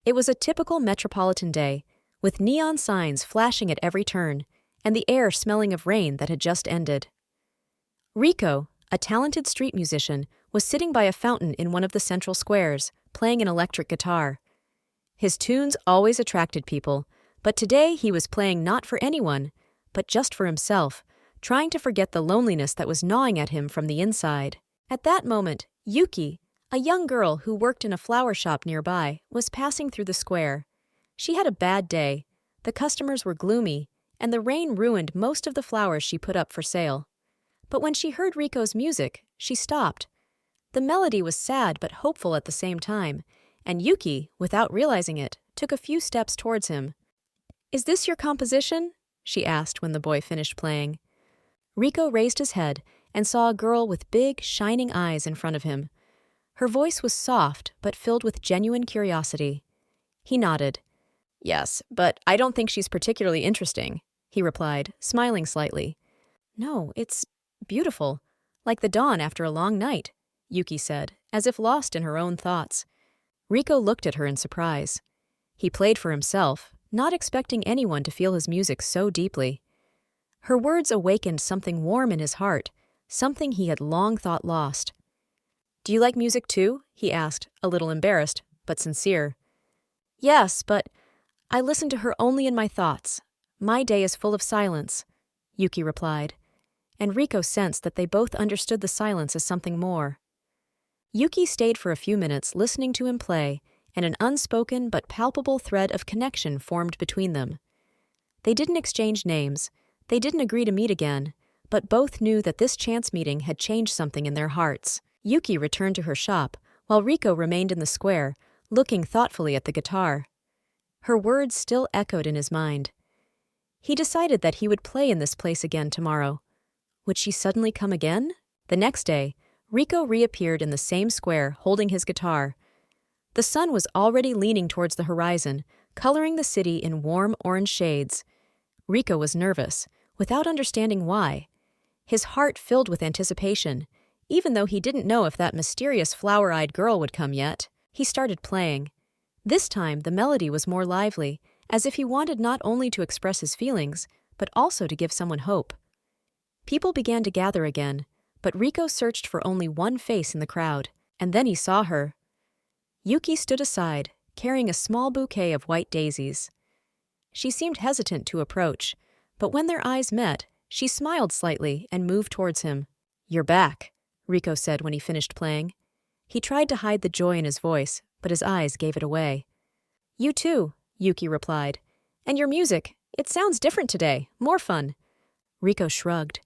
It was a typical metropolitan day, with neon signs flashing at every turn, and the air smelling of rain that had just ended. Rico, a talented street musician, was sitting by a fountain in one of the central squares, playing an electric guitar. His tunes always attracted people, but today he was playing not for anyone, but just for himself, trying to forget the loneliness that was gnawing at him from the inside. At that moment, Yuki, a young girl who worked in a flower shop nearby, was passing through the square. She had a bad day. The customers were gloomy, and the rain ruined most of the flowers she put up for sale. But when she heard Rico's music, she stopped. The melody was sad but hopeful at the same time, and Yuki, without realizing it, took a few steps towards him. "Is this your composition?" she asked when the boy finished playing. Rico raised his head and saw a girl with big, shining eyes in front of him. Her voice was soft but filled with genuine curiosity. He nodded. "Yes, but I don't think she's particularly interesting," he replied, smiling slightly. "No, it's beautiful, like the dawn after a long night," Yuki said, as if lost in her own thoughts. Rico looked at her in surprise. He played for himself, not expecting anyone to feel his music so deeply. Her words awakened something warm in his heart, something he had long thought lost. "Do you like music too?" he asked, a little embarrassed, but sincere. "Yes, but I listen to her only in my thoughts. My day is full of silence," Yuki replied, and Rico sensed that they both understood the silence as something more. Yuki stayed for a few minutes listening to him play, and an unspoken but palpable thread of connection formed between them. They didn't exchange names, they didn't agree to meet again, but both knew that this chance meeting had changed something in their hearts. Yuki returned to her shop, while Rico remained in the square, looking thoughtfully at the guitar. Her words still echoed in his mind. He decided that he would play in this place again tomorrow. Would she suddenly come again? The next day, Rico reappeared in the same square, holding his guitar. The sun was already leaning towards the horizon, coloring the city in warm orange shades. Rico was nervous, without understanding why. His heart filled with anticipation, even though he didn't know if that mysterious flower-eyed girl would come yet. He started playing. This time, the melody was more lively, as if he wanted not only to express his feelings, but also to give someone hope. People began to gather again, but Rico searched for only one face in the crowd, and then he saw her. Yuki stood aside, carrying a small bouquet of white daisies. She seemed hesitant to approach, but when their eyes met, she smiled slightly and moved towards him. "You're back," Rico said when he finished playing. He tried to hide the joy in his voice, but his eyes gave it away. "You too," Yuki replied. "And your music, it sounds different today, more fun." Rico shrugged.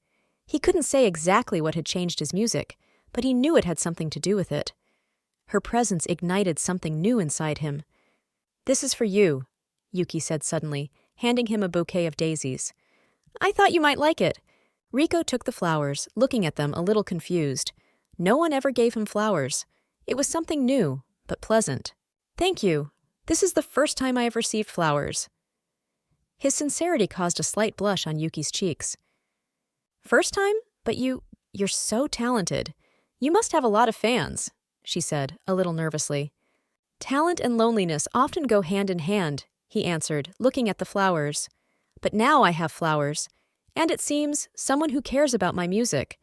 He couldn't say exactly what had changed his music, but he knew it had something to do with it. Her presence ignited something new inside him. "This is for you," Yuki said suddenly, handing him a bouquet of daisies. "I thought you might like it." Rico took the flowers, looking at them a little confused. No one ever gave him flowers. It was something new, but pleasant. "Thank you. This is the first time I have received flowers." His sincerity caused a slight blush on Yuki's cheeks. "First time? But you're so talented. You must have a lot of fans," she said, a little nervously. "Talent and loneliness often go hand in hand," he answered, looking at the flowers. "But now I have flowers, and it seems someone who cares about my music."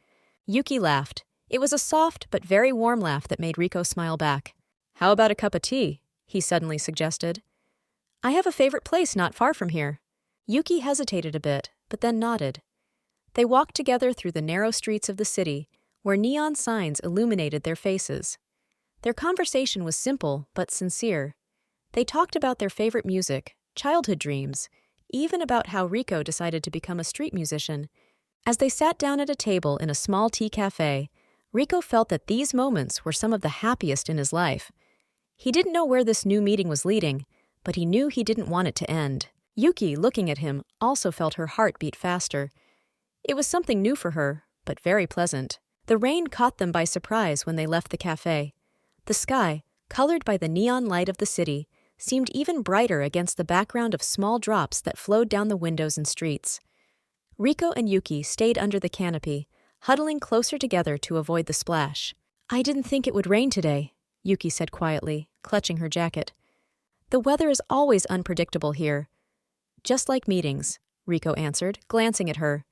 Yuki laughed. It was a soft but very warm laugh that made Rico smile back. "How about a cup of tea?" he suddenly suggested. "I have a favorite place not far from here." Yuki hesitated a bit, but then nodded. They walked together through the narrow streets of the city, where neon signs illuminated their faces. Their conversation was simple but sincere. They talked about their favorite music, childhood dreams, even about how Rico decided to become a street musician. As they sat down at a table in a small tea cafe, Rico felt that these moments were some of the happiest in his life. He didn't know where this new meeting was leading, but he knew he didn't want it to end. Yuki, looking at him, also felt her heart beat faster. It was something new for her, but very pleasant. The rain caught them by surprise when they left the cafe. The sky, colored by the neon light of the city, seemed even brighter against the background of small drops that flowed down the windows and streets. Rico and Yuki stayed under the canopy, huddling closer together to avoid the splash. "I didn't think it would rain today," Yuki said quietly, clutching her jacket. The weather is always unpredictable here. Just like meetings, Rico answered, glancing at her.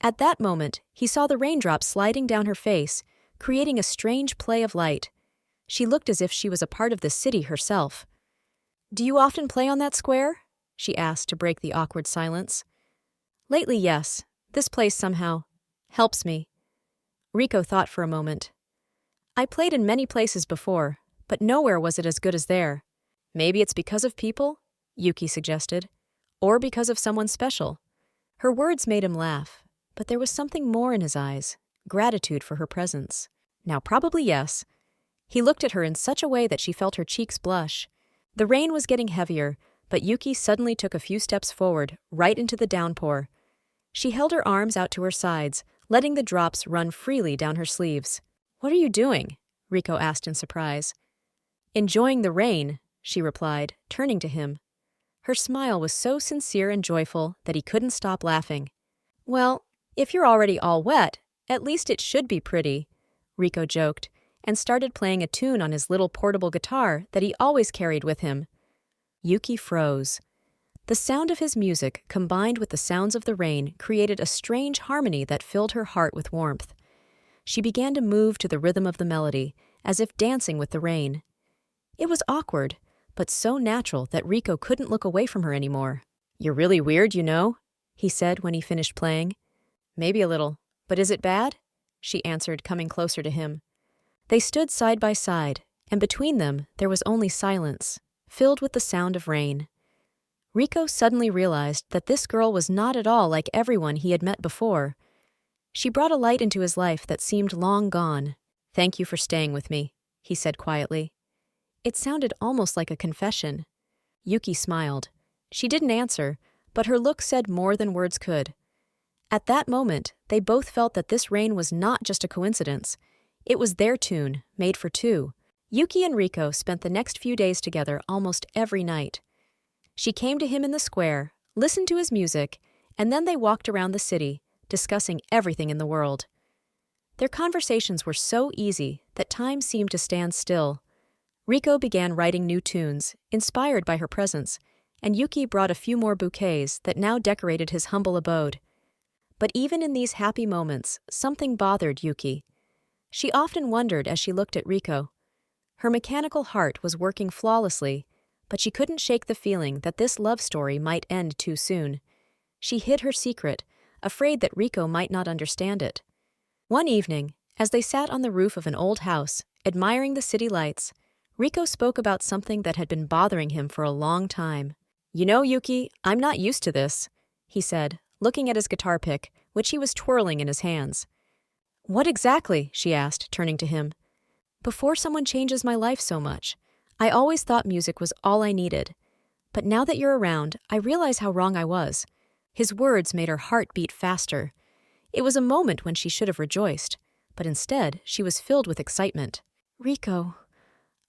At that moment, he saw the raindrops sliding down her face, creating a strange play of light. She looked as if she was a part of the city herself. "Do you often play on that square?" she asked to break the awkward silence. "Lately, yes. This place somehow helps me." Rico thought for a moment. "I played in many places before, but nowhere was it as good as there." "Maybe it's because of people?" Yuki suggested. "Or because of someone special." Her words made him laugh, but there was something more in his eyes, gratitude for her presence. "Now probably yes." He looked at her in such a way that she felt her cheeks blush. The rain was getting heavier, but Yuki suddenly took a few steps forward, right into the downpour. She held her arms out to her sides, letting the drops run freely down her sleeves. "What are you doing?" Rico asked in surprise. "Enjoying the rain," she replied, turning to him. Her smile was so sincere and joyful that he couldn't stop laughing. "Well, if you're already all wet, at least it should be pretty," Rico joked, and started playing a tune on his little portable guitar that he always carried with him. Yuki froze. The sound of his music, combined with the sounds of the rain, created a strange harmony that filled her heart with warmth. She began to move to the rhythm of the melody, as if dancing with the rain. It was awkward, but so natural that Rico couldn't look away from her anymore. "You're really weird, you know," he said when he finished playing. "Maybe a little, but is it bad?" she answered, coming closer to him. They stood side by side, and between them there was only silence, filled with the sound of rain. Rico suddenly realized that this girl was not at all like everyone he had met before. She brought a light into his life that seemed long gone. "Thank you for staying with me," he said quietly. It sounded almost like a confession. Yuki smiled. She didn't answer, but her look said more than words could. At that moment, they both felt that this rain was not just a coincidence. It was their tune, made for two. Yuki and Rico spent the next few days together almost every night. She came to him in the square, listened to his music, and then they walked around the city, discussing everything in the world. Their conversations were so easy that time seemed to stand still. Rico began writing new tunes, inspired by her presence, and Yuki brought a few more bouquets that now decorated his humble abode. But even in these happy moments, something bothered Yuki. She often wondered as she looked at Rico. Her mechanical heart was working flawlessly, but she couldn't shake the feeling that this love story might end too soon. She hid her secret, afraid that Rico might not understand it. One evening, as they sat on the roof of an old house, admiring the city lights, Rico spoke about something that had been bothering him for a long time. "You know, Yuki, I'm not used to this," he said, looking at his guitar pick, which he was twirling in his hands. "What exactly?" she asked, turning to him. "Before someone changes my life so much, I always thought music was all I needed. But now that you're around, I realize how wrong I was." His words made her heart beat faster. It was a moment when she should have rejoiced, but instead she was filled with excitement. "Rico,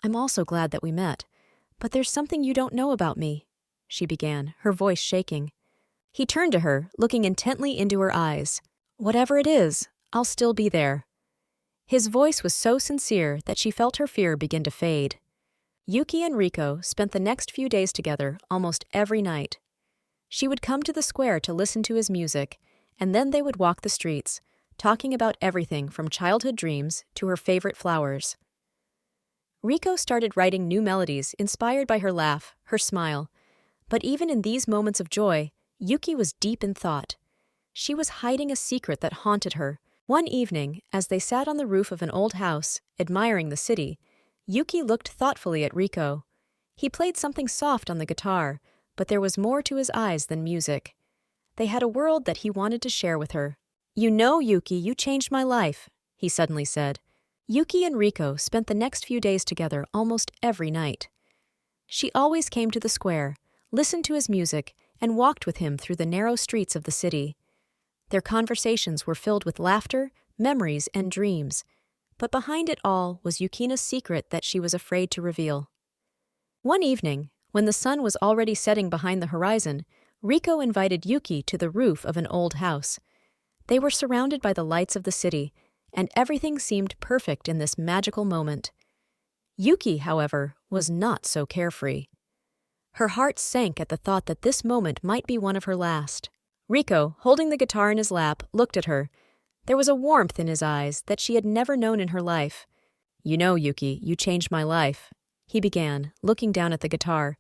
I'm also glad that we met, but there's something you don't know about me," she began, her voice shaking. He turned to her, looking intently into her eyes. "Whatever it is, I'll still be there." His voice was so sincere that she felt her fear begin to fade. Yuki and Rico spent the next few days together almost every night. She would come to the square to listen to his music, and then they would walk the streets, talking about everything from childhood dreams to her favorite flowers. Rico started writing new melodies inspired by her laugh, her smile. But even in these moments of joy, Yuki was deep in thought. She was hiding a secret that haunted her. One evening, as they sat on the roof of an old house, admiring the city, Yuki looked thoughtfully at Rico. He played something soft on the guitar, but there was more to his eyes than music. They had a world that he wanted to share with her. "You know, Yuki, you changed my life," he suddenly said. Yuki and Rico spent the next few days together almost every night. She always came to the square, listened to his music, and walked with him through the narrow streets of the city. Their conversations were filled with laughter, memories, and dreams, but behind it all was Yukina's secret that she was afraid to reveal. One evening, when the sun was already setting behind the horizon, Rico invited Yuki to the roof of an old house. They were surrounded by the lights of the city, and everything seemed perfect in this magical moment. Yuki, however, was not so carefree. Her heart sank at the thought that this moment might be one of her last. Rico, holding the guitar in his lap, looked at her. There was a warmth in his eyes that she had never known in her life. "You know, Yuki, you changed my life," he began, looking down at the guitar.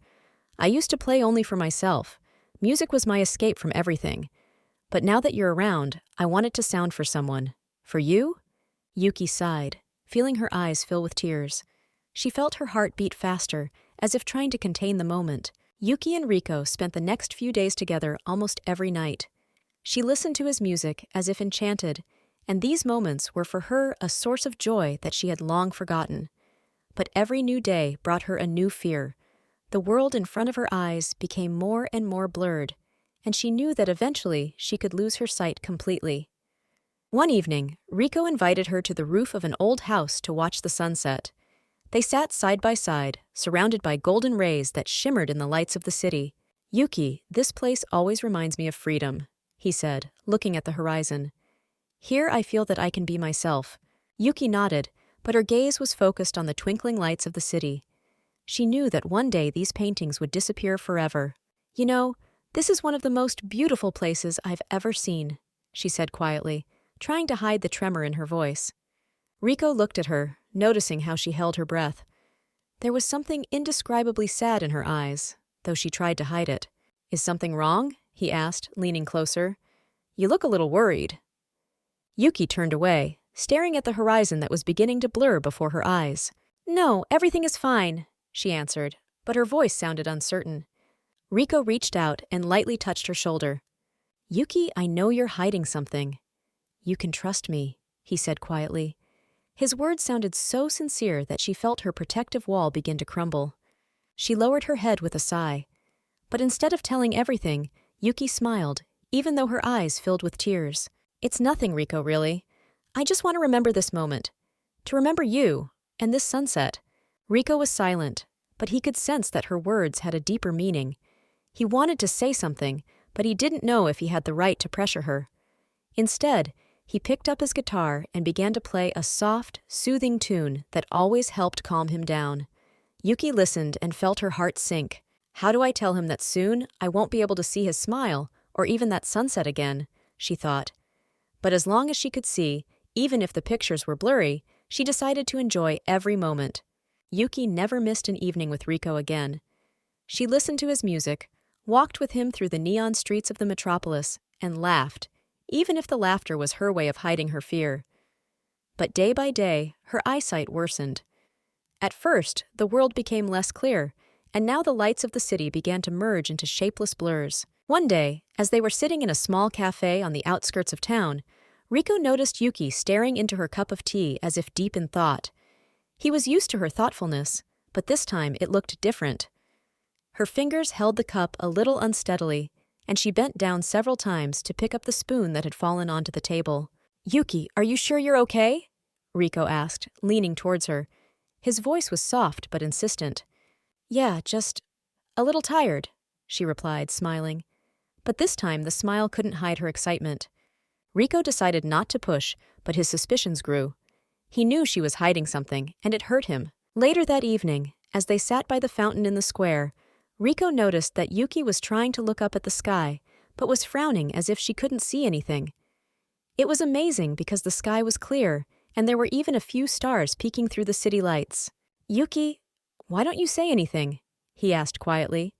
"I used to play only for myself. Music was my escape from everything. But now that you're around, I want it to sound for someone. For you?" Yuki sighed, feeling her eyes fill with tears. She felt her heart beat faster, as if trying to contain the moment. Yuki and Rico spent the next few days together almost every night. She listened to his music as if enchanted, and these moments were for her a source of joy that she had long forgotten. But every new day brought her a new fear. The world in front of her eyes became more and more blurred, and she knew that eventually she could lose her sight completely. One evening, Rico invited her to the roof of an old house to watch the sunset. They sat side by side, surrounded by golden rays that shimmered in the lights of the city. "Yuki, this place always reminds me of freedom," he said, looking at the horizon. "Here I feel that I can be myself." Yuki nodded, but her gaze was focused on the twinkling lights of the city. She knew that one day these paintings would disappear forever. "You know, this is one of the most beautiful places I've ever seen," she said quietly, trying to hide the tremor in her voice. Rico looked at her, noticing how she held her breath. There was something indescribably sad in her eyes, though she tried to hide it. "Is something wrong?" he asked, leaning closer. "You look a little worried." Yuki turned away, staring at the horizon that was beginning to blur before her eyes. "No, everything is fine," she answered, but her voice sounded uncertain. Rico reached out and lightly touched her shoulder. "Yuki, I know you're hiding something." "You can trust me," he said quietly. His words sounded so sincere that she felt her protective wall begin to crumble. She lowered her head with a sigh. But instead of telling everything, Yuki smiled, even though her eyes filled with tears. "It's nothing, Rico, really. I just want to remember this moment. To remember you, and this sunset." Rico was silent, but he could sense that her words had a deeper meaning. He wanted to say something, but he didn't know if he had the right to pressure her. Instead, he picked up his guitar and began to play a soft, soothing tune that always helped calm him down. Yuki listened and felt her heart sink. "How do I tell him that soon I won't be able to see his smile, or even that sunset again?" she thought. But as long as she could see, even if the pictures were blurry, she decided to enjoy every moment. Yuki never missed an evening with Rico again. She listened to his music, walked with him through the neon streets of the metropolis, and laughed, even if the laughter was her way of hiding her fear. But day by day, her eyesight worsened. At first, the world became less clear, and now the lights of the city began to merge into shapeless blurs. One day, as they were sitting in a small cafe on the outskirts of town, Rico noticed Yuki staring into her cup of tea as if deep in thought. He was used to her thoughtfulness, but this time it looked different. Her fingers held the cup a little unsteadily, and she bent down several times to pick up the spoon that had fallen onto the table. "Yuki, are you sure you're okay?" Rico asked, leaning towards her. His voice was soft but insistent. "Yeah, just a little tired," she replied, smiling. But this time the smile couldn't hide her excitement. Rico decided not to push, but his suspicions grew. He knew she was hiding something, and it hurt him. Later that evening, as they sat by the fountain in the square, Rico noticed that Yuki was trying to look up at the sky, but was frowning as if she couldn't see anything. It was amazing because the sky was clear, and there were even a few stars peeking through the city lights. "Yuki, why don't you say anything?" he asked quietly.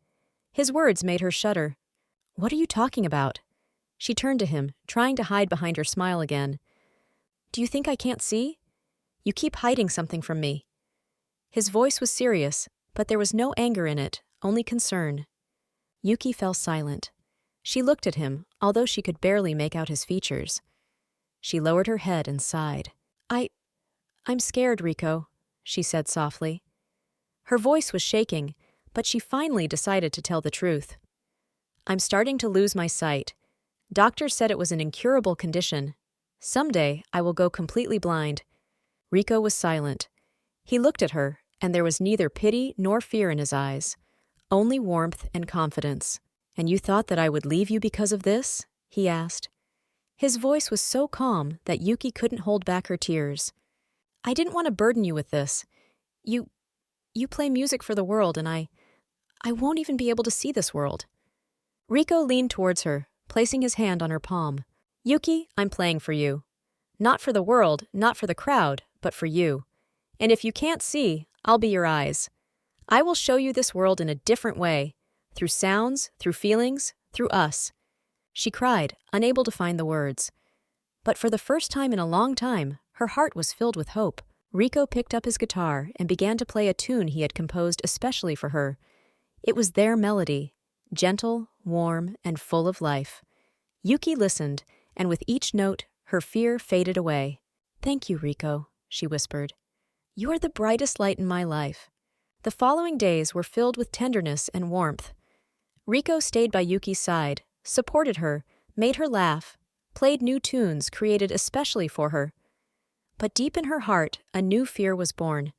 His words made her shudder. "What are you talking about?" She turned to him, trying to hide behind her smile again. "Do you think I can't see? You keep hiding something from me." His voice was serious, but there was no anger in it, only concern. Yuki fell silent. She looked at him, although she could barely make out his features. She lowered her head and sighed. I'm scared, Rico," she said softly. Her voice was shaking, but she finally decided to tell the truth. "I'm starting to lose my sight. Doctors said it was an incurable condition. Someday I will go completely blind." Rico was silent. He looked at her, and there was neither pity nor fear in his eyes, only warmth and confidence. "And you thought that I would leave you because of this?" he asked. His voice was so calm that Yuki couldn't hold back her tears. "I didn't want to burden you with this. You play music for the world, and I I won't even be able to see this world. Riko leaned towards her, placing his hand on her palm. Yuki, I'm playing for you. Not for the world, not for the crowd, but for you. And if you can't see, I'll be your eyes. I will show you this world in a different way, through sounds, through feelings, through us. She cried, unable to find the words. But for the first time in a long time, her heart was filled with hope. Riko picked up his guitar and began to play a tune he had composed especially for her. It was their melody, gentle, warm, and full of life. Yuki listened, and with each note, her fear faded away. Thank you, Riko, she whispered. You are the brightest light in my life. The following days were filled with tenderness and warmth. Riko stayed by Yuki's side, supported her, made her laugh, played new tunes created especially for her. But deep in her heart, a new fear was born.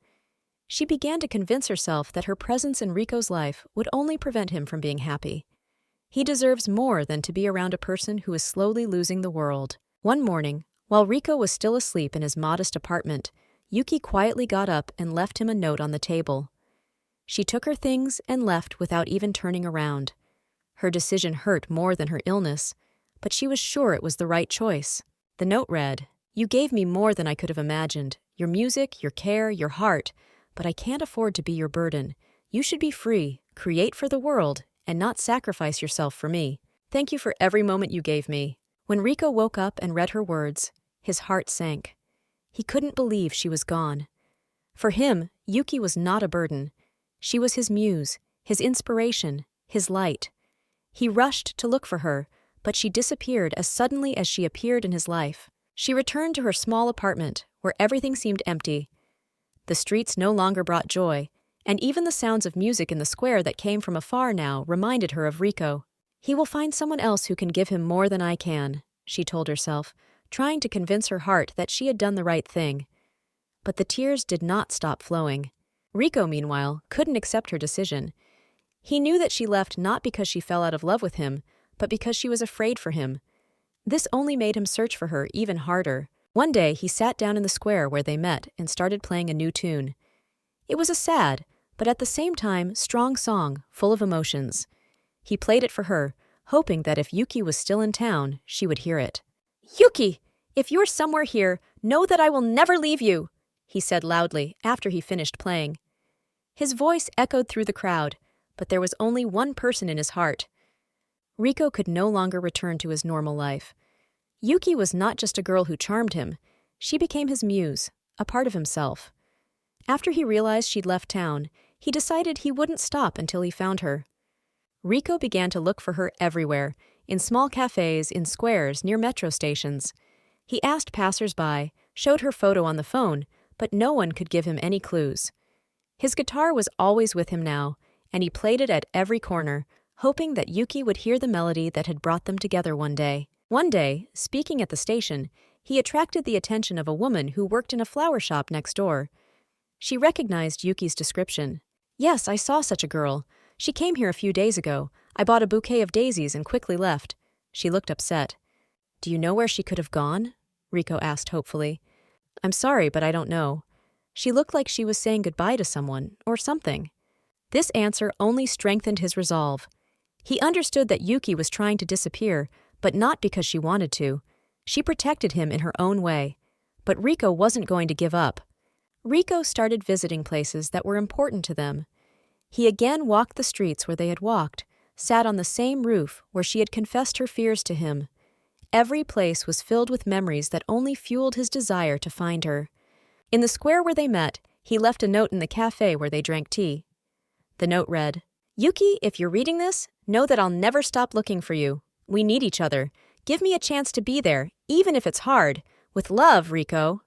She began to convince herself that her presence in Riko's life would only prevent him from being happy. He deserves more than to be around a person who is slowly losing the world. One morning, while Riko was still asleep in his modest apartment, Yuki quietly got up and left him a note on the table. She took her things and left without even turning around. Her decision hurt more than her illness, but she was sure it was the right choice. The note read, You gave me more than I could have imagined, your music, your care, your heart, but I can't afford to be your burden. You should be free, create for the world, and not sacrifice yourself for me. Thank you for every moment you gave me. When Riko woke up and read her words, his heart sank. He couldn't believe she was gone. For him, Yuki was not a burden. She was his muse, his inspiration, his light. He rushed to look for her, but she disappeared as suddenly as she appeared in his life. She returned to her small apartment, where everything seemed empty. The streets no longer brought joy, and even the sounds of music in the square that came from afar now reminded her of Riko. He will find someone else who can give him more than I can, she told herself, trying to convince her heart that she had done the right thing. But the tears did not stop flowing. Riko, meanwhile, couldn't accept her decision. He knew that she left not because she fell out of love with him, but because she was afraid for him. This only made him search for her even harder. One day, he sat down in the square where they met and started playing a new tune. It was a sad, but at the same time, strong song, full of emotions. He played it for her, hoping that if Yuki was still in town, she would hear it. Yuki, if you're somewhere here, know that I will never leave you, he said loudly after he finished playing. His voice echoed through the crowd, but there was only one person in his heart. Riko could no longer return to his normal life. Yuki was not just a girl who charmed him. She became his muse, a part of himself. After he realized she'd left town, he decided he wouldn't stop until he found her. Riko began to look for her everywhere, in small cafes, in squares, near metro stations. He asked passers-by, showed her photo on the phone, but no one could give him any clues. His guitar was always with him now, and he played it at every corner, hoping that Yuki would hear the melody that had brought them together one day. One day, speaking at the station, he attracted the attention of a woman who worked in a flower shop next door. She recognized Yuki's description. Yes, I saw such a girl. She came here a few days ago. I bought a bouquet of daisies and quickly left. She looked upset. Do you know where she could have gone? Riko asked hopefully. I'm sorry, but I don't know. She looked like she was saying goodbye to someone, or something. This answer only strengthened his resolve. He understood that Yuki was trying to disappear, but not because she wanted to. She protected him in her own way. But Riko wasn't going to give up. Riko started visiting places that were important to them. He again walked the streets where they had walked, sat on the same roof where she had confessed her fears to him. Every place was filled with memories that only fueled his desire to find her. In the square where they met, he left a note in the cafe where they drank tea. The note read, Yuki, if you're reading this, know that I'll never stop looking for you. We need each other. Give me a chance to be there, even if it's hard. With love, Riko.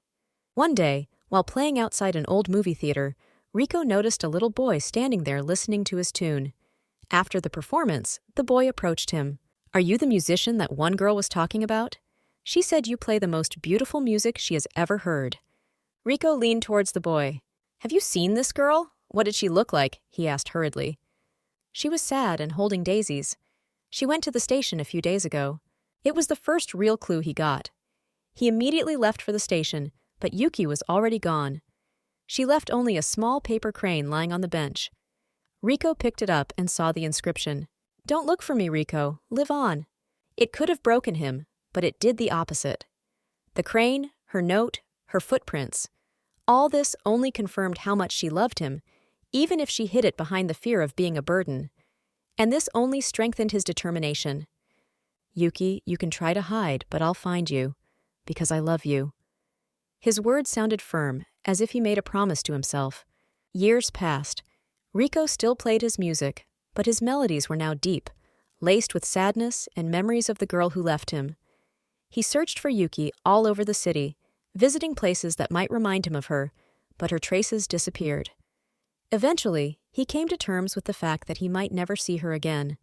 One day, while playing outside an old movie theater, Riko noticed a little boy standing there listening to his tune. After the performance, the boy approached him. Are you the musician that one girl was talking about? She said you play the most beautiful music she has ever heard. Riko leaned towards the boy. Have you seen this girl? What did she look like? He asked hurriedly. She was sad and holding daisies. She went to the station a few days ago. It was the first real clue he got. He immediately left for the station, but Yuki was already gone. She left only a small paper crane lying on the bench. Rico picked it up and saw the inscription. "Don't look for me, Rico. Live on." It could have broken him, but it did the opposite. The crane, her note, her footprints. All this only confirmed how much she loved him, even if she hid it behind the fear of being a burden. And this only strengthened his determination. "Yuki, you can try to hide, but I'll find you, because I love you." His words sounded firm, as if he made a promise to himself. Years passed. Rico still played his music, but his melodies were now deep, laced with sadness and memories of the girl who left him. He searched for Yuki all over the city, visiting places that might remind him of her, but her traces disappeared. Eventually, he came to terms with the fact that he might never see her again.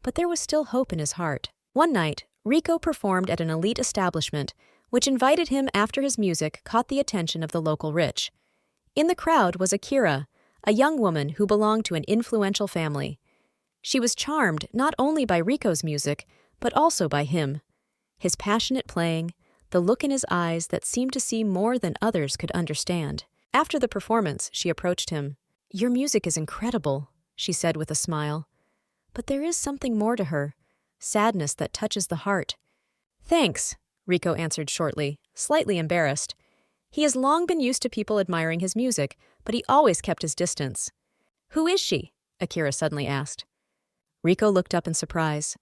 But there was still hope in his heart. One night, Rico performed at an elite establishment, which invited him after his music caught the attention of the local rich. In the crowd was Akira, a young woman who belonged to an influential family. She was charmed not only by Rico's music, but also by him. His passionate playing, the look in his eyes that seemed to see more than others could understand. After the performance, she approached him. "Your music is incredible," she said with a smile. But there is something more to her, sadness that touches the heart. "Thanks," Rico answered shortly, slightly embarrassed. He has long been used to people admiring his music, but he always kept his distance. "Who is she?" Akira suddenly asked. Rico looked up in surprise.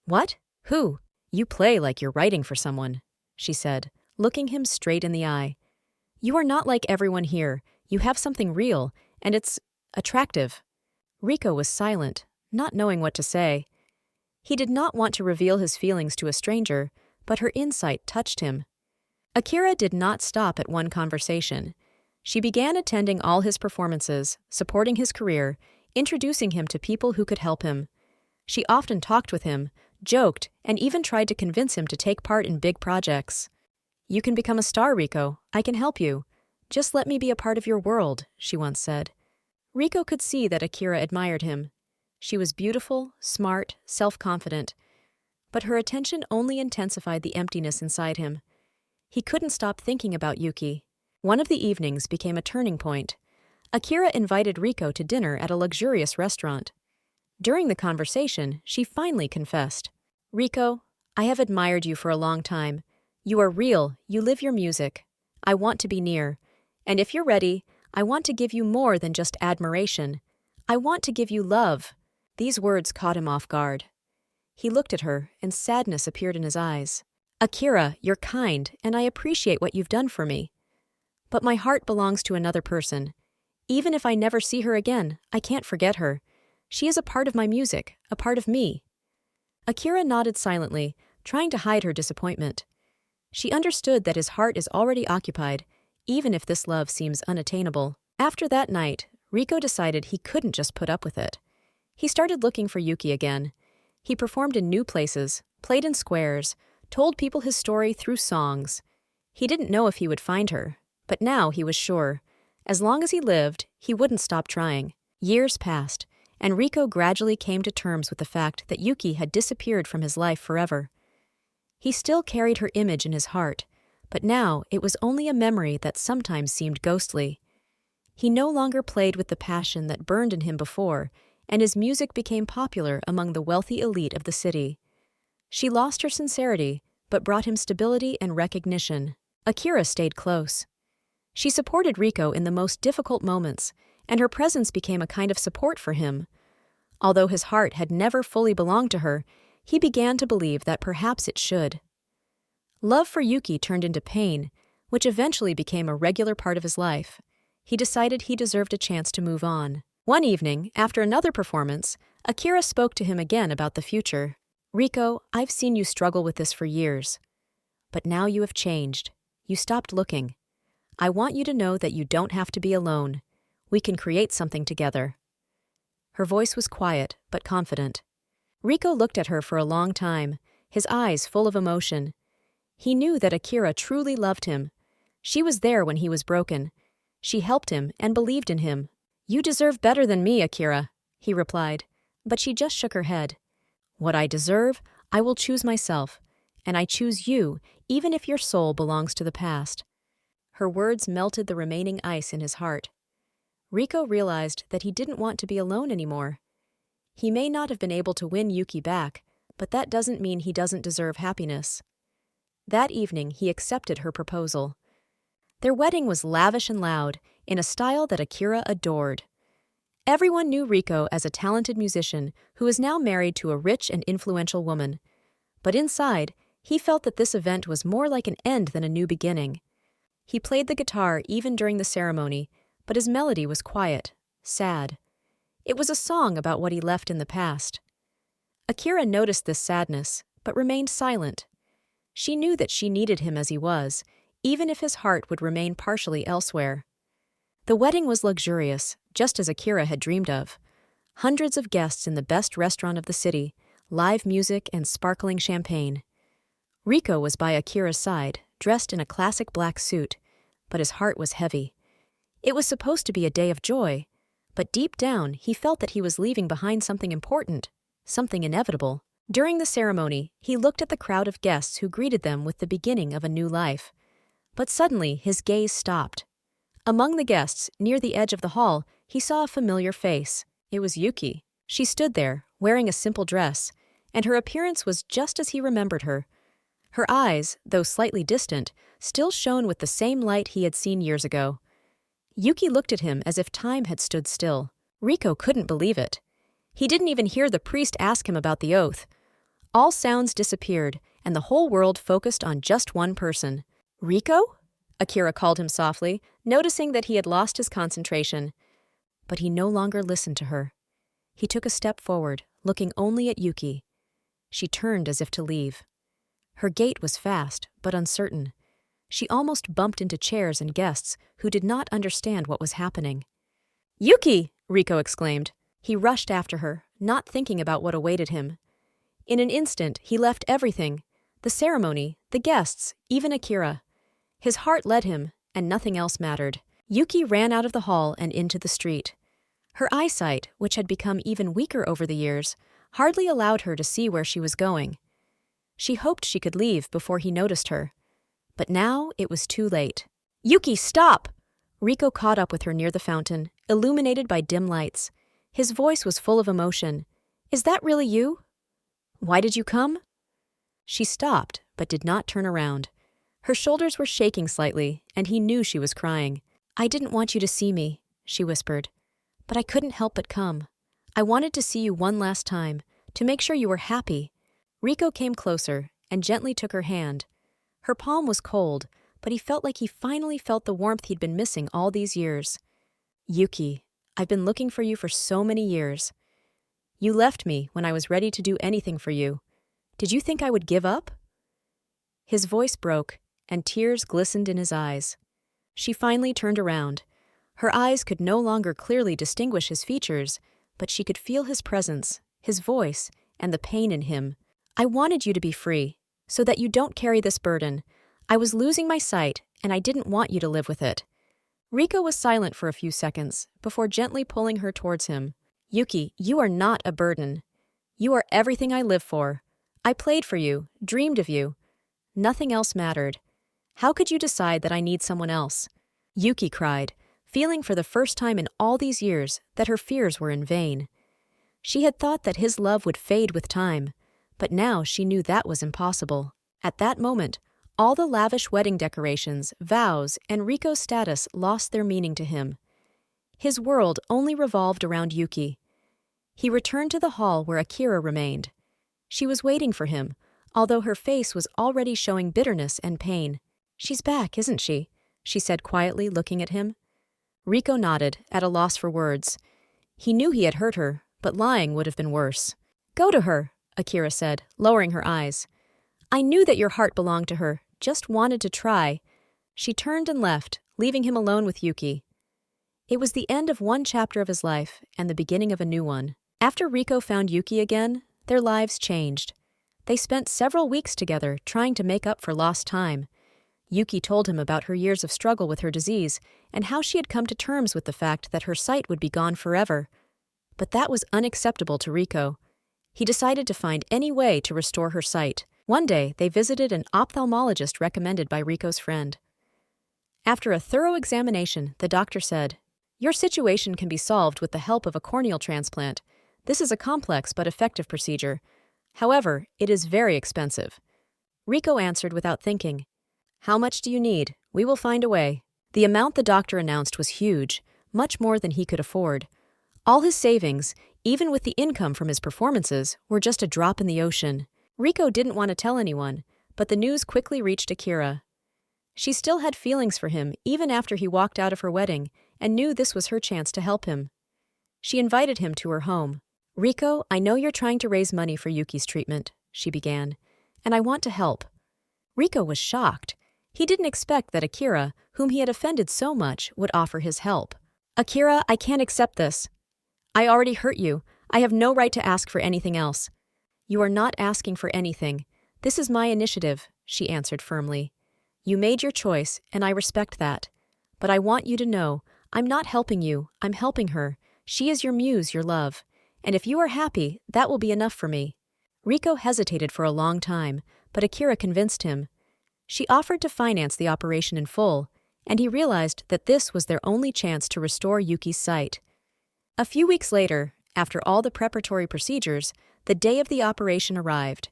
"What? Who? You play like you're writing for someone," she said, looking him straight in the eye. "You are not like everyone here. You have something real, and it's attractive." Rico was silent, not knowing what to say. He did not want to reveal his feelings to a stranger, but her insight touched him. Akira did not stop at one conversation. She began attending all his performances, supporting his career, introducing him to people who could help him. She often talked with him, joked, and even tried to convince him to take part in big projects. "You can become a star, Rico. I can help you. Just let me be a part of your world," she once said. Rico could see that Akira admired him. She was beautiful, smart, self-confident. But her attention only intensified the emptiness inside him. He couldn't stop thinking about Yuki. One of the evenings became a turning point. Akira invited Rico to dinner at a luxurious restaurant. During the conversation, she finally confessed. "Rico, I have admired you for a long time. You are real, you live your music. I want to be near. And if you're ready, I want to give you more than just admiration. I want to give you love." These words caught him off guard. He looked at her, and sadness appeared in his eyes. "Akira, you're kind, and I appreciate what you've done for me. But my heart belongs to another person. Even if I never see her again, I can't forget her. She is a part of my music, a part of me." Akira nodded silently, trying to hide her disappointment. She understood that his heart is already occupied, even if this love seems unattainable. After that night, Rico decided he couldn't just put up with it. He started looking for Yuki again. He performed in new places, played in squares, told people his story through songs. He didn't know if he would find her, but now he was sure. As long as he lived, he wouldn't stop trying. Years passed, and Rico gradually came to terms with the fact that Yuki had disappeared from his life forever. He still carried her image in his heart, but now it was only a memory that sometimes seemed ghostly. He no longer played with the passion that burned in him before, and his music became popular among the wealthy elite of the city. She lost her sincerity, but brought him stability and recognition. Akira stayed close. She supported Rico in the most difficult moments, and her presence became a kind of support for him. Although his heart had never fully belonged to her, he began to believe that perhaps it should. Love for Yuki turned into pain, which eventually became a regular part of his life. He decided he deserved a chance to move on. One evening, after another performance, Akira spoke to him again about the future. "Rico, I've seen you struggle with this for years. But now you have changed. You stopped looking. I want you to know that you don't have to be alone. We can create something together." Her voice was quiet, but confident. Rico looked at her for a long time, his eyes full of emotion. He knew that Akira truly loved him. She was there when he was broken. She helped him and believed in him. "You deserve better than me, Akira," he replied, but she just shook her head. "What I deserve, I will choose myself, and I choose you, even if your soul belongs to the past." Her words melted the remaining ice in his heart. Riko realized that he didn't want to be alone anymore. He may not have been able to win Yuki back, but that doesn't mean he doesn't deserve happiness. That evening, he accepted her proposal. Their wedding was lavish and loud, in a style that Akira adored. Everyone knew Riko as a talented musician who is now married to a rich and influential woman. But inside, he felt that this event was more like an end than a new beginning. He played the guitar even during the ceremony, but his melody was quiet, sad. It was a song about what he left in the past. Akira noticed this sadness, but remained silent. She knew that she needed him as he was, even if his heart would remain partially elsewhere. The wedding was luxurious, just as Akira had dreamed of. Hundreds of guests in the best restaurant of the city, live music and sparkling champagne. Riko was by Akira's side, dressed in a classic black suit, but his heart was heavy. It was supposed to be a day of joy, but deep down he felt that he was leaving behind something important, something inevitable. During the ceremony, he looked at the crowd of guests who greeted them with the beginning of a new life. But suddenly his gaze stopped. Among the guests, near the edge of the hall, he saw a familiar face. It was Yuki. She stood there, wearing a simple dress, and her appearance was just as he remembered her. Her eyes, though slightly distant, still shone with the same light he had seen years ago. Yuki looked at him as if time had stood still. Riko couldn't believe it. He didn't even hear the priest ask him about the oath. All sounds disappeared, and the whole world focused on just one person. "Riko?" Akira called him softly, noticing that he had lost his concentration. But he no longer listened to her. He took a step forward, looking only at Yuki. She turned as if to leave. Her gait was fast, but uncertain. She almost bumped into chairs and guests who did not understand what was happening. "Yuki!" Riko exclaimed. He rushed after her, not thinking about what awaited him. In an instant, he left everything: the ceremony, the guests, even Akira. His heart led him, and nothing else mattered. Yuki ran out of the hall and into the street. Her eyesight, which had become even weaker over the years, hardly allowed her to see where she was going. She hoped she could leave before he noticed her. But now it was too late. "Yuki, stop!" Riko caught up with her near the fountain, illuminated by dim lights. His voice was full of emotion. "Is that really you? Why did you come?" She stopped, but did not turn around. Her shoulders were shaking slightly, and he knew she was crying. "I didn't want you to see me," she whispered. "But I couldn't help but come. I wanted to see you one last time, to make sure you were happy." Riko came closer and gently took her hand. Her palm was cold, but he felt like he finally felt the warmth he'd been missing all these years. "Yuki, I've been looking for you for so many years. You left me when I was ready to do anything for you. Did you think I would give up?" His voice broke, and tears glistened in his eyes. She finally turned around. Her eyes could no longer clearly distinguish his features, but she could feel his presence, his voice, and the pain in him. "I wanted you to be free, so that you don't carry this burden. I was losing my sight, and I didn't want you to live with it." Riko was silent for a few seconds, before gently pulling her towards him. "Yuki, you are not a burden. You are everything I live for. I played for you, dreamed of you. Nothing else mattered. How could you decide that I need someone else?" Yuki cried, feeling for the first time in all these years that her fears were in vain. She had thought that his love would fade with time, but now she knew that was impossible. At that moment, all the lavish wedding decorations, vows, and Riko's status lost their meaning to him. His world only revolved around Yuki. He returned to the hall where Akira remained. She was waiting for him, although her face was already showing bitterness and pain. "She's back, isn't she?" she said quietly, looking at him. Riko nodded, at a loss for words. He knew he had hurt her, but lying would have been worse. "Go to her," Akira said, lowering her eyes. "I knew that your heart belonged to her, just wanted to try." She turned and left, leaving him alone with Yuki. It was the end of one chapter of his life and the beginning of a new one. After Riko found Yuki again, their lives changed. They spent several weeks together trying to make up for lost time. Yuki told him about her years of struggle with her disease and how she had come to terms with the fact that her sight would be gone forever. But that was unacceptable to Riko. He decided to find any way to restore her sight. One day, they visited an ophthalmologist recommended by Riko's friend. After a thorough examination, the doctor said, Your situation can be solved with the help of a corneal transplant. This is a complex but effective procedure. However, it is very expensive. Rico answered without thinking. How much do you need? We will find a way. The amount the doctor announced was huge, much more than he could afford. All his savings, even with the income from his performances, were just a drop in the ocean. Rico didn't want to tell anyone, but the news quickly reached Akira. She still had feelings for him even after he walked out of her wedding and knew this was her chance to help him. She invited him to her home. Rico, I know you're trying to raise money for Yuki's treatment, she began, and I want to help. Rico was shocked. He didn't expect that Akira, whom he had offended so much, would offer his help. Akira, I can't accept this. I already hurt you. I have no right to ask for anything else. You are not asking for anything. This is my initiative, she answered firmly. You made your choice, and I respect that. But I want you to know, I'm not helping you, I'm helping her. She is your muse, your love. And if you are happy, that will be enough for me. Rico hesitated for a long time, but Akira convinced him. She offered to finance the operation in full, and he realized that this was their only chance to restore Yuki's sight. A few weeks later, after all the preparatory procedures, the day of the operation arrived.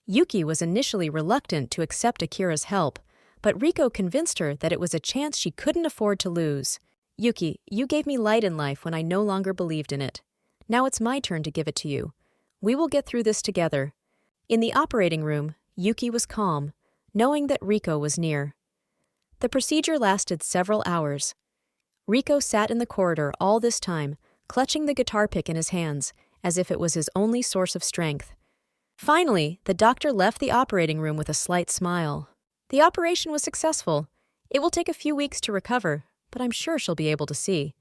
Yuki was initially reluctant to accept Akira's help, but Rico convinced her that it was a chance she couldn't afford to lose. Yuki, you gave me light in life when I no longer believed in it. Now it's my turn to give it to you. We will get through this together. In the operating room, Yuki was calm, knowing that Rico was near. The procedure lasted several hours. Rico sat in the corridor all this time, clutching the guitar pick in his hands, as if it was his only source of strength. Finally, the doctor left the operating room with a slight smile. The operation was successful. It will take a few weeks to recover, but I'm sure she'll be able to see.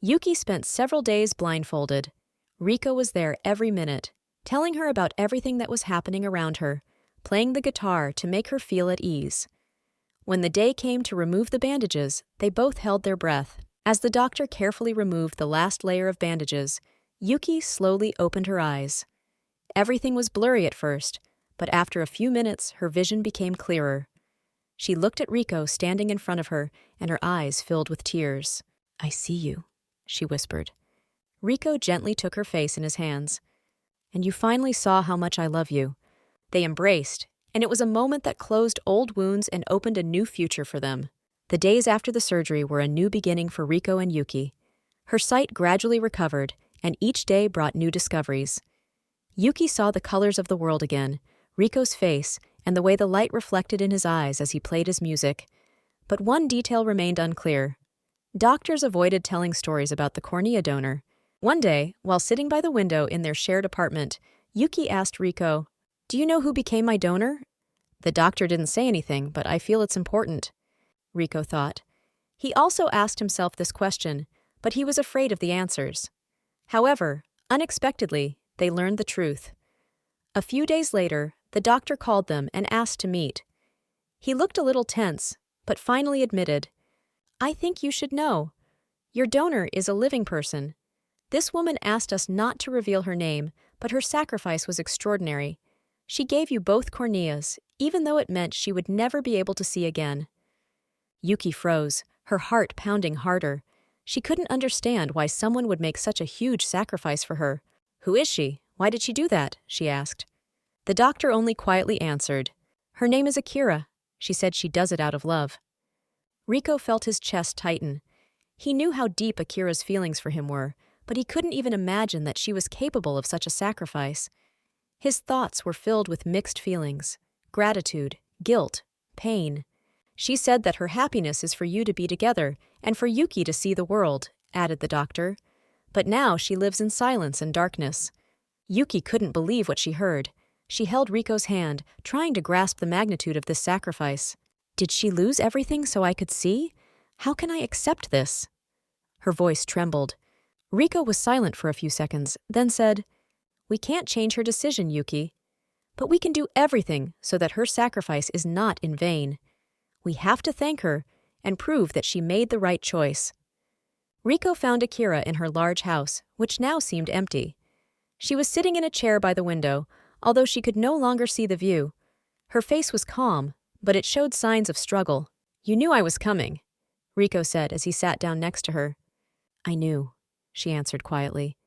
Yuki spent several days blindfolded. Rico was there every minute, telling her about everything that was happening around her, playing the guitar to make her feel at ease. When the day came to remove the bandages, they both held their breath. As the doctor carefully removed the last layer of bandages, Yuki slowly opened her eyes. Everything was blurry at first, but after a few minutes, her vision became clearer. She looked at Rico standing in front of her, and her eyes filled with tears. I see you, she whispered. Rico gently took her face in his hands. And you finally saw how much I love you. They embraced, and it was a moment that closed old wounds and opened a new future for them. The days after the surgery were a new beginning for Rico and Yuki. Her sight gradually recovered, and each day brought new discoveries. Yuki saw the colors of the world again, Rico's face, and the way the light reflected in his eyes as he played his music. But one detail remained unclear. Doctors avoided telling stories about the cornea donor. One day, while sitting by the window in their shared apartment, Yuki asked Rico, Do you know who became my donor? The doctor didn't say anything, but I feel it's important, Rico thought. He also asked himself this question, but he was afraid of the answers. However, unexpectedly, they learned the truth. A few days later, the doctor called them and asked to meet. He looked a little tense, but finally admitted, I think you should know. Your donor is a living person. This woman asked us not to reveal her name, but her sacrifice was extraordinary. She gave you both corneas, even though it meant she would never be able to see again. Yuki froze, her heart pounding harder. She couldn't understand why someone would make such a huge sacrifice for her. Who is she? Why did she do that? She asked. The doctor only quietly answered, Her name is Akira. She said she does it out of love. Rico felt his chest tighten. He knew how deep Akira's feelings for him were, but he couldn't even imagine that she was capable of such a sacrifice. His thoughts were filled with mixed feelings, gratitude, guilt, pain. She said that her happiness is for you to be together and for Yuki to see the world, added the doctor. But now she lives in silence and darkness. Yuki couldn't believe what she heard. She held Rico's hand, trying to grasp the magnitude of this sacrifice. Did she lose everything so I could see? How can I accept this? Her voice trembled. Rico was silent for a few seconds, then said, We can't change her decision, Yuki. But we can do everything so that her sacrifice is not in vain. We have to thank her and prove that she made the right choice. Rico found Akira in her large house, which now seemed empty. She was sitting in a chair by the window, although she could no longer see the view. Her face was calm, but it showed signs of struggle. You knew I was coming, Rico said as he sat down next to her. I knew, she answered quietly.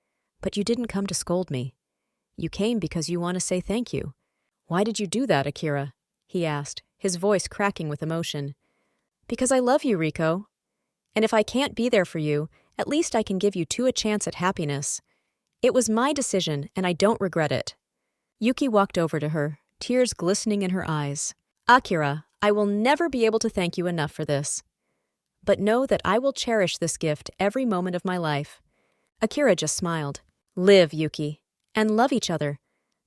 But you didn't come to scold me. You came because you want to say thank you. Why did you do that, Akira? He asked, his voice cracking with emotion. Because I love you, Riko. And if I can't be there for you, at least I can give you two a chance at happiness. It was my decision, and I don't regret it. Yuki walked over to her, tears glistening in her eyes. Akira, I will never be able to thank you enough for this. But know that I will cherish this gift every moment of my life. Akira just smiled. Live, Yuki, and love each other.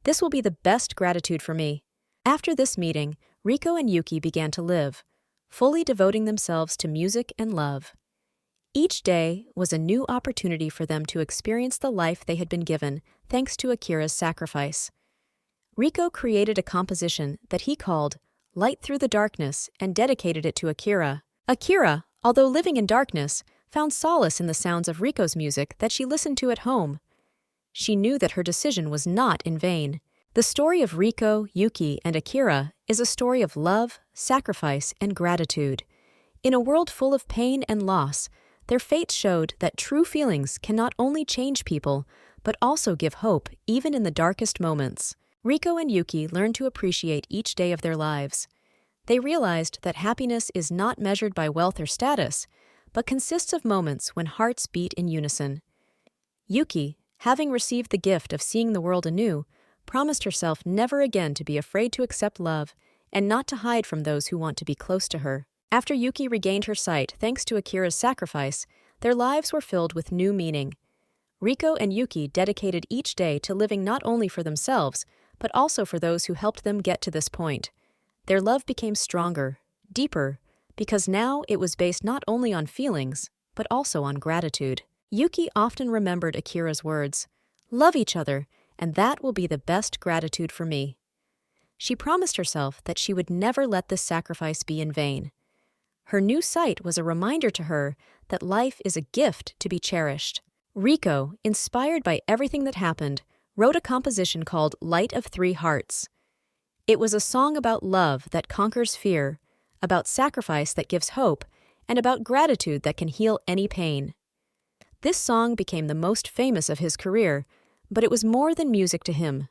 This will be the best gratitude for me. After this meeting, Riko and Yuki began to live, fully devoting themselves to music and love. Each day was a new opportunity for them to experience the life they had been given thanks to Akira's sacrifice. Riko created a composition that he called Light Through the Darkness and dedicated it to Akira. Akira, although living in darkness, found solace in the sounds of Riko's music that she listened to at home. She knew that her decision was not in vain. The story of Riko, Yuki, and Akira is a story of love, sacrifice, and gratitude. In a world full of pain and loss, their fates showed that true feelings can not only change people, but also give hope even in the darkest moments. Riko and Yuki learned to appreciate each day of their lives. They realized that happiness is not measured by wealth or status, but consists of moments when hearts beat in unison. Yuki, having received the gift of seeing the world anew, promised herself never again to be afraid to accept love and not to hide from those who want to be close to her. After Yuki regained her sight thanks to Akira's sacrifice, their lives were filled with new meaning. Riko and Yuki dedicated each day to living not only for themselves, but also for those who helped them get to this point. Their love became stronger, deeper, because now it was based not only on feelings, but also on gratitude. Yuki often remembered Akira's words, "Love each other, and that will be the best gratitude for me." She promised herself that she would never let this sacrifice be in vain. Her new sight was a reminder to her that life is a gift to be cherished. Riko, inspired by everything that happened, wrote a composition called Light of Three Hearts. It was a song about love that conquers fear, about sacrifice that gives hope, and about gratitude that can heal any pain. This song became the most famous of his career, but it was more than music to him.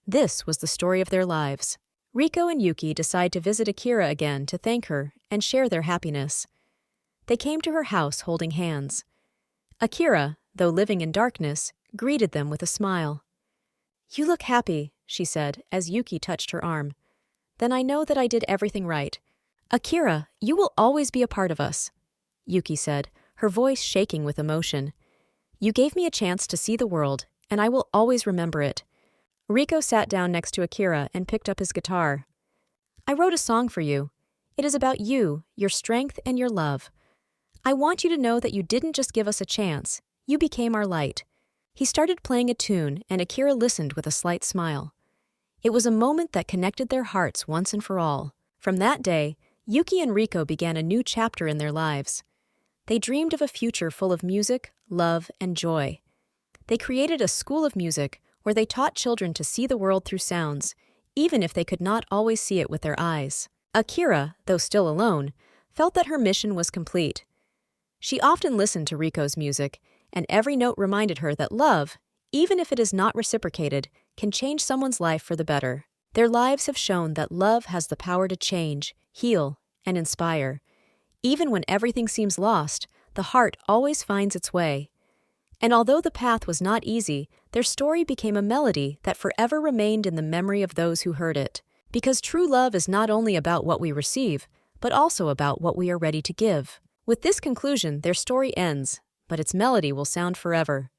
This was the story of their lives. Riko and Yuki decide to visit Akira again to thank her and share their happiness. They came to her house holding hands. Akira, though living in darkness, greeted them with a smile. "You look happy," she said, as Yuki touched her arm. "Then I know that I did everything right. Akira, you will always be a part of us," Yuki said, her voice shaking with emotion. "You gave me a chance to see the world, and I will always remember it." Riko sat down next to Akira and picked up his guitar. "I wrote a song for you. It is about you, your strength, and your love. I want you to know that you didn't just give us a chance. You became our light." He started playing a tune, and Akira listened with a slight smile. It was a moment that connected their hearts once and for all. From that day, Yuki and Riko began a new chapter in their lives. They dreamed of a future full of music, love, and joy. They created a school of music where they taught children to see the world through sounds, even if they could not always see it with their eyes. Akira, though still alone, felt that her mission was complete. She often listened to Riko's music, and every note reminded her that love, even if it is not reciprocated, can change someone's life for the better. Their lives have shown that love has the power to change, heal, and inspire. Even when everything seems lost, the heart always finds its way. And although the path was not easy, their story became a melody that forever remained in the memory of those who heard it. Because true love is not only about what we receive, but also about what we are ready to give. With this conclusion, their story ends, but its melody will sound forever.